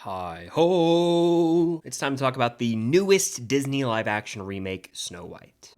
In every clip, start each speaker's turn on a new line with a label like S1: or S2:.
S1: Hi ho! It's time to talk about the newest Disney live-action remake, Snow White.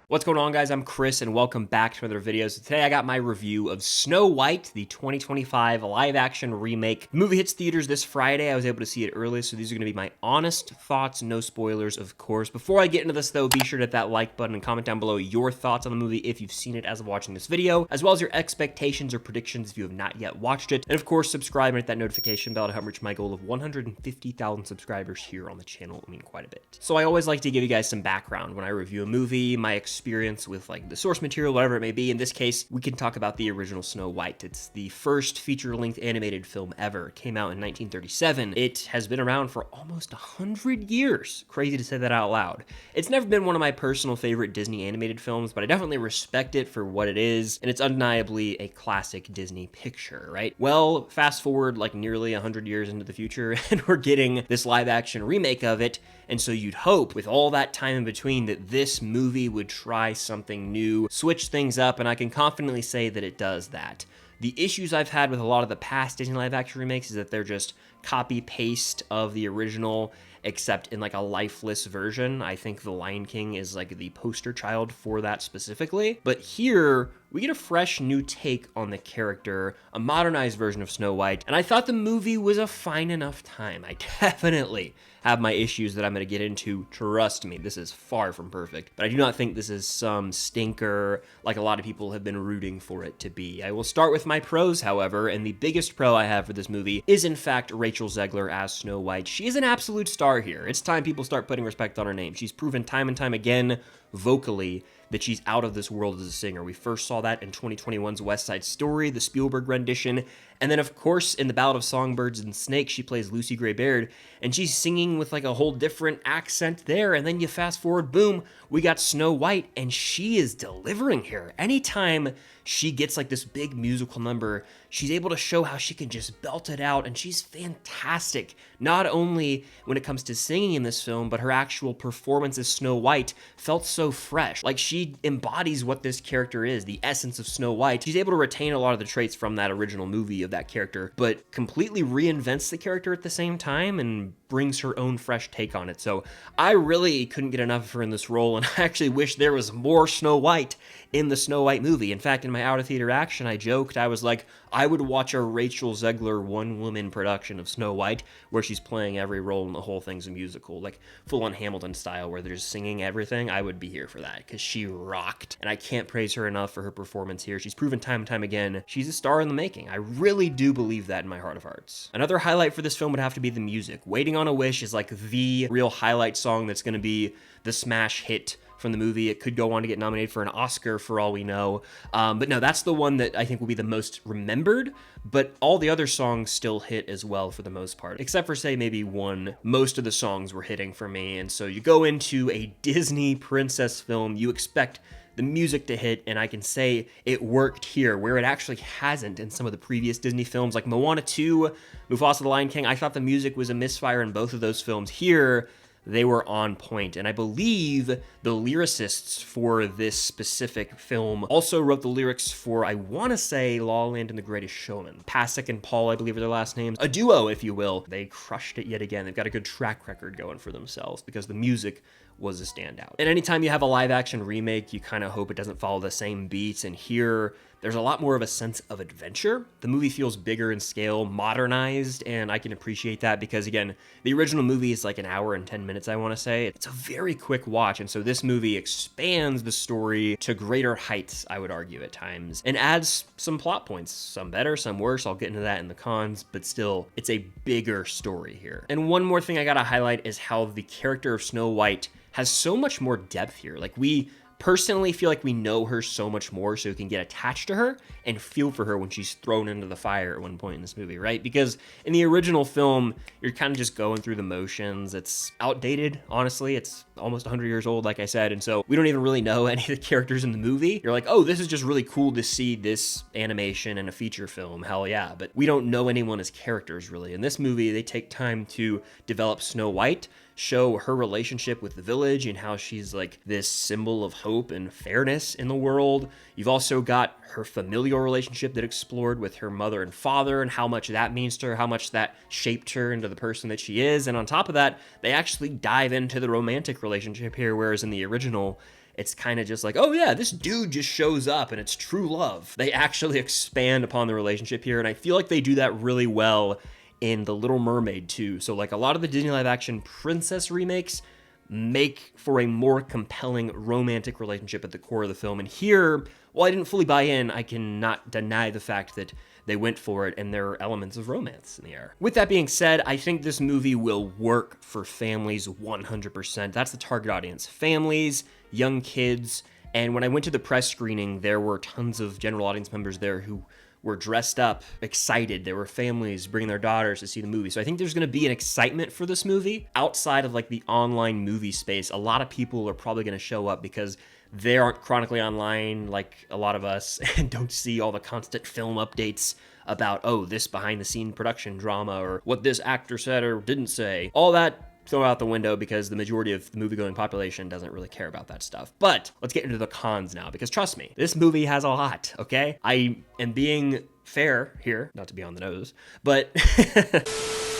S1: What's going on, guys? I'm Chris, and welcome back to another video. So today I got my review of Snow White, the 2025 live-action remake. The movie hits theaters this Friday. I was able to see it early, so these are going to be my honest thoughts, no spoilers, of course. Before I get into this, though, be sure to hit that like button and comment down below your thoughts on the movie if you've seen it as of watching this video, as well as your expectations or predictions if you have not yet watched it. And of course, subscribe and hit that notification bell to help reach my goal of 150,000 subscribers here on the channel. I mean, quite a bit. So I always like to give you guys some background when I review a movie, my experience with like the source material, whatever it may be. In this case, we can talk about the original Snow White. It's the first feature-length animated film ever. It came out in 1937. It has been around for almost 100 years. Crazy to say that out loud. It's never been one of my personal favorite Disney animated films, but I definitely respect it for what it is, and it's undeniably a classic Disney picture, right? Well, fast forward like nearly 100 years into the future, and we're getting this live-action remake of it, and so you'd hope, with all that time in between, that this movie would try something new, switch things up, and I can confidently say that it does that. The issues I've had with a lot of the past Disney live-action remakes is that they're just copy-paste of the original, except in like a lifeless version. I think The Lion King is like the poster child for that specifically. But here, we get a fresh new take on the character, a modernized version of Snow White, and I thought the movie was a fine enough time. I definitely have my issues that I'm going to get into. Trust me, this is far from perfect, but I do not think this is some stinker like a lot of people have been rooting for it to be. I will start with my pros, however, and the biggest pro I have for this movie is in fact Rachel Zegler as Snow White. She is an absolute star here. It's time people start putting respect on her name. She's proven time and time again vocally that she's out of this world as a singer. We first saw that in 2021's West Side Story, the Spielberg rendition, and then of course in The Ballad of Songbirds and Snakes, she plays Lucy Gray Baird, and she's singing with like a whole different accent there, and then you fast forward, boom, we got Snow White, and she is delivering here. Anytime she gets like this big musical number, she's able to show how she can just belt it out, and she's fantastic. Not only when it comes to singing in this film, but her actual performance as Snow White felt so fresh. Like, she embodies what this character is, the essence of Snow White. She's able to retain a lot of the traits from that original movie of that character, but completely reinvents the character at the same time and brings her own fresh take on it. So I really couldn't get enough of her in this role, and I actually wish there was more Snow White in the Snow White movie. In fact, in my out-of-theater action, I joked, I was like, I would watch a Rachel Zegler one-woman production of Snow White where she's playing every role and the whole thing's a musical, like full-on Hamilton style where they're just singing everything. I would be here for that because she rocked, and I can't praise her enough for her performance here. She's proven time and time again she's a star in the making. I really do believe that in my heart of hearts. Another highlight for this film would have to be the music. Waiting on a Wish is like the real highlight song that's going to be the smash hit from the movie. It could go on to get nominated for an Oscar for all we know. But no, that's the one that I think will be the most remembered, but all the other songs still hit as well for the most part, except for say maybe one. Most of the songs were hitting for me, and so you go into a Disney princess film, you expect the music to hit, and I can say it worked here, where it actually hasn't in some of the previous Disney films, like Moana 2, Mufasa the Lion King. I thought the music was a misfire in both of those films. Here, they were on point, and I believe the lyricists for this specific film also wrote the lyrics for, I want to say, La La Land and The Greatest Showman. Pasek and Paul, I believe, are their last names. A duo, if you will. They crushed it yet again. They've got a good track record going for themselves because the music was a standout. And anytime you have a live-action remake, you kind of hope it doesn't follow the same beats, and here, there's a lot more of a sense of adventure. The movie feels bigger in scale, modernized, and I can appreciate that because, again, the original movie is like an hour and 10 minutes, I want to say. It's a very quick watch, and so this movie expands the story to greater heights, I would argue, at times, and adds some plot points, some better, some worse. I'll get into that in the cons, but still, it's a bigger story here. And one more thing I gotta highlight is how the character of Snow White has so much more depth here. Like, we personally feel like we know her so much more, so we can get attached to her and feel for her when she's thrown into the fire at one point in this movie, right? Because in the original film, you're kind of just going through the motions. It's outdated, honestly. It's almost 100 years old, like I said, and so we don't even really know any of the characters in the movie. You're like, oh, this is just really cool to see this animation in a feature film, hell yeah, but we don't know anyone as characters, really. In this movie, they take time to develop Snow White, show her relationship with the village and how she's like this symbol of hope and fairness in the world. You've also got her familial relationship that explored with her mother and father and how much that means to her, how much that shaped her into the person that she is. And on top of that, they actually dive into the romantic relationship here, whereas in the original, it's kind of just like, oh yeah, this dude just shows up and it's true love. They actually expand upon the relationship here, and I feel like they do that really well in The Little Mermaid too. So like a lot of the Disney live action princess remakes make for a more compelling romantic relationship at the core of the film. And here, while I didn't fully buy in, I cannot deny the fact that they went for it and there are elements of romance in the air. With that being said, I think this movie will work for families 100%. That's the target audience. Families, young kids. And when I went to the press screening, there were tons of general audience members there who were dressed up, excited. There were families bringing their daughters to see the movie. So I think there's gonna be an excitement for this movie. Outside of like the online movie space, a lot of people are probably gonna show up because they aren't chronically online like a lot of us and don't see all the constant film updates about, oh, this behind the scene production drama or what this actor said or didn't say. All that throw out the window because the majority of the movie-going population doesn't really care about that stuff. But let's get into the cons now, because trust me, this movie has a lot, okay? I am being fair here, not to be on the nose, but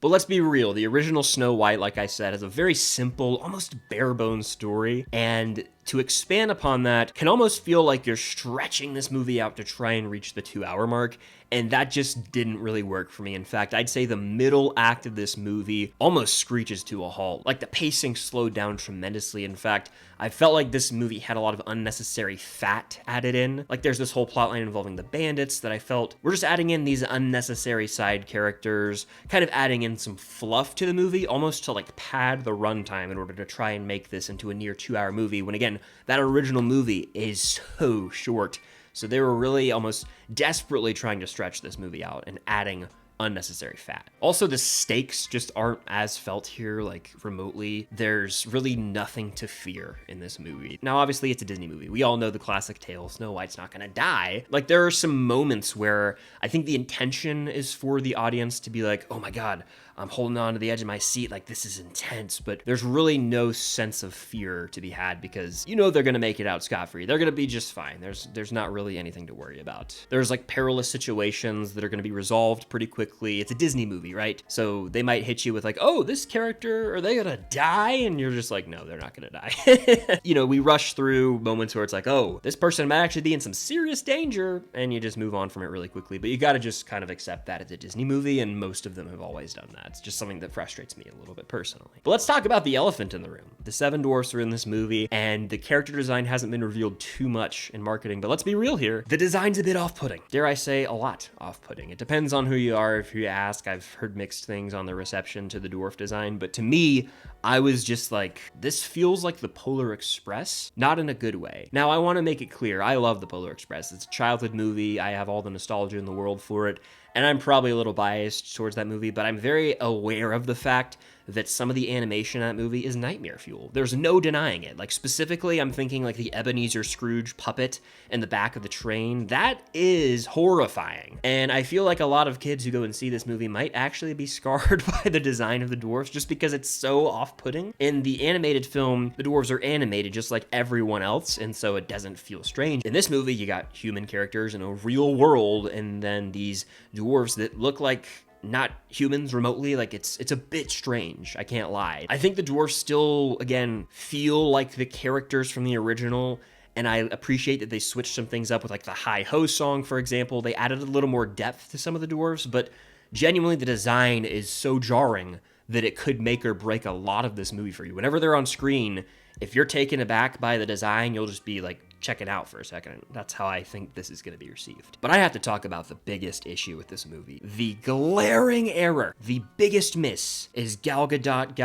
S1: but let's be real. The original Snow White, like I said, has a very simple, almost bare-bones story, and to expand upon that can almost feel like you're stretching this movie out to try and reach the 2-hour mark, and that just didn't really work for me. In fact, I'd say the middle act of this movie almost screeches to a halt. Like, the pacing slowed down tremendously. In fact, I felt like this movie had a lot of unnecessary fat added in. Like, there's this whole plotline involving the bandits that I felt were just adding in these unnecessary side characters, kind of adding in some fluff to the movie, almost to like pad the runtime in order to try and make this into a near 2-hour movie, when again, that original movie is so short. So they were really almost desperately trying to stretch this movie out and adding unnecessary fat. Also, the stakes just aren't as felt here, like remotely. There's really nothing to fear in this movie. Now, obviously, it's a Disney movie. We all know the classic tale, Snow White's not gonna die. Like, there are some moments where I think the intention is for the audience to be like, oh my God, I'm holding on to the edge of my seat, like this is intense, but there's really no sense of fear to be had because you know they're gonna make it out scot-free. They're gonna be just fine. There's not really anything to worry about. There's like perilous situations that are gonna be resolved pretty quickly. It's a Disney movie, right? So they might hit you with like, oh, this character, are they gonna die? And you're just like, no, they're not gonna die. You know, we rush through moments where it's like, oh, this person might actually be in some serious danger, and you just move on from it really quickly. But you gotta just kind of accept that it's a Disney movie, and most of them have always done that. It's just something that frustrates me a little bit personally. But let's talk about the elephant in the room. The 7 dwarfs are in this movie, and the character design hasn't been revealed too much in marketing, but let's be real here. The design's a bit off-putting. Dare I say, a lot off-putting. It depends on who you are. If you ask, I've heard mixed things on the reception to the dwarf design, but to me, I was just like, this feels like the Polar Express, not in a good way. Now, I want to make it clear, I love the Polar Express. It's a childhood movie. I have all the nostalgia in the world for it. And I'm probably a little biased towards that movie, but I'm very aware of the fact that some of the animation in that movie is nightmare fuel. There's no denying it. Like, specifically, I'm thinking like the Ebenezer Scrooge puppet in the back of the train. That is horrifying. And I feel like a lot of kids who go and see this movie might actually be scarred by the design of the dwarfs just because it's so off-putting. In the animated film, the dwarves are animated just like everyone else, and so it doesn't feel strange. In this movie, you got human characters in a real world, and then these dwarves that look like not humans remotely. Like, it's a bit strange, I can't lie. I think the dwarfs still, again, feel like the characters from the original, and I appreciate that they switched some things up with like the Hi-Ho song, for example. They added a little more depth to some of the dwarves, but genuinely the design is so jarring that it could make or break a lot of this movie for you. Whenever they're on screen, if you're taken aback by the design, you'll just be like, check it out for a second. That's how I think this is going to be received. But I have to talk about the biggest issue with this movie. The glaring error, the biggest miss, is Gal Gadot,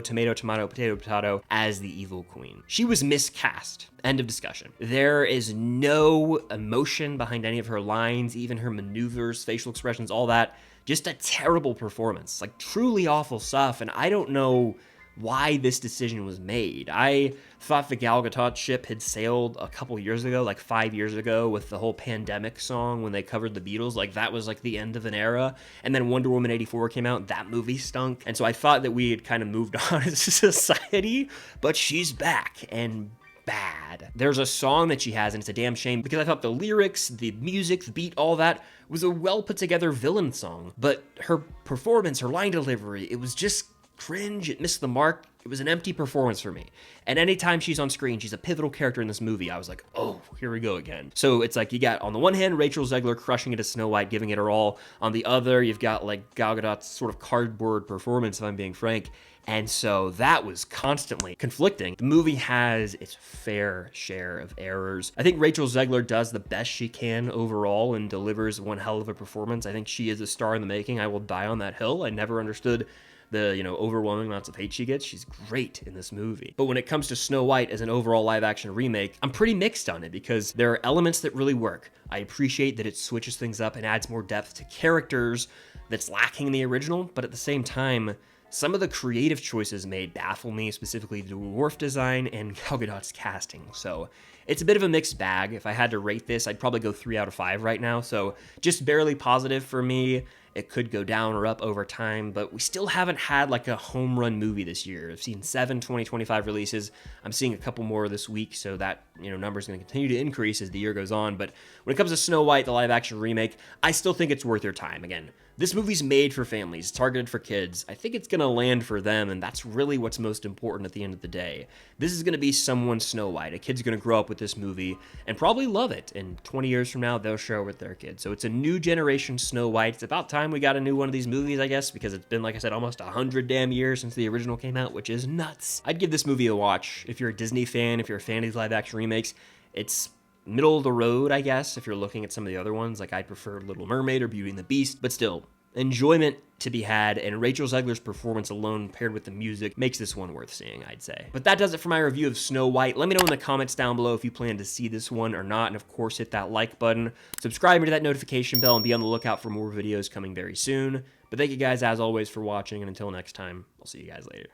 S1: tomato, potato, potato, as the evil queen. She was miscast. End of discussion. There is no emotion behind any of her lines, even her maneuvers, facial expressions, all that. Just a terrible performance, like truly awful stuff. And I don't know why this decision was made. I thought the Gal Gadot ship had sailed a couple years ago, like 5 years ago, with the whole Pandemic song when they covered the Beatles. Like, that was like the end of an era. And then Wonder Woman 84 came out, that movie stunk. And so I thought that we had kind of moved on as a society, but she's back, and bad. There's a song that she has, and it's a damn shame because I thought the lyrics, the music, the beat, all that was a well put together villain song. But her performance, her line delivery, it was just cringe. It missed the mark. It was an empty performance for me. And anytime she's on screen, she's a pivotal character in this movie. I was like, oh, here we go again. So it's like you got, on the one hand, Rachel Zegler crushing it as Snow White, giving it her all. On the other, you've got like Gal Gadot's sort of cardboard performance, if I'm being frank. And so that was constantly conflicting. The movie has its fair share of errors. I think Rachel Zegler does the best she can overall and delivers one hell of a performance. I think she is a star in the making. I will die on that hill. I never understood the, overwhelming amounts of hate she gets. She's great in this movie. But when it comes to Snow White as an overall live action remake, I'm pretty mixed on it because there are elements that really work. I appreciate that it switches things up and adds more depth to characters that's lacking in the original, but at the same time, some of the creative choices made baffle me, specifically the dwarf design and Gal Gadot's casting. So it's a bit of a mixed bag. If I had to rate this, I'd probably go 3 out of 5 right now. So just barely positive for me. It could go down or up over time, but we still haven't had like a home run movie this year. I've seen 7 2025 releases. I'm seeing a couple more this week, so that number is going to continue to increase as the year goes on. But when it comes to Snow White, the live action remake, I still think it's worth your time. Again, this movie's made for families, targeted for kids. I think it's going to land for them, and that's really what's most important at the end of the day. This is going to be someone's Snow White. A kid's going to grow up with this movie and probably love it, and 20 years from now, they'll share it with their kids. So it's a new generation Snow White. It's about time we got a new one of these movies, I guess, because it's been, like I said, almost 100 damn years since the original came out, which is nuts. I'd give this movie a watch. If you're a Disney fan, if you're a fan of these live action remakes, it's middle of the road, I guess, if you're looking at some of the other ones. Like, I'd prefer Little Mermaid or Beauty and the Beast, but still, enjoyment to be had, and Rachel Zegler's performance alone paired with the music makes this one worth seeing, I'd say. But that does it for my review of Snow White. Let me know in the comments down below if you plan to see this one or not, and of course hit that like button, subscribe to that notification bell, and be on the lookout for more videos coming very soon. But thank you guys as always for watching, and until next time, I'll see you guys later.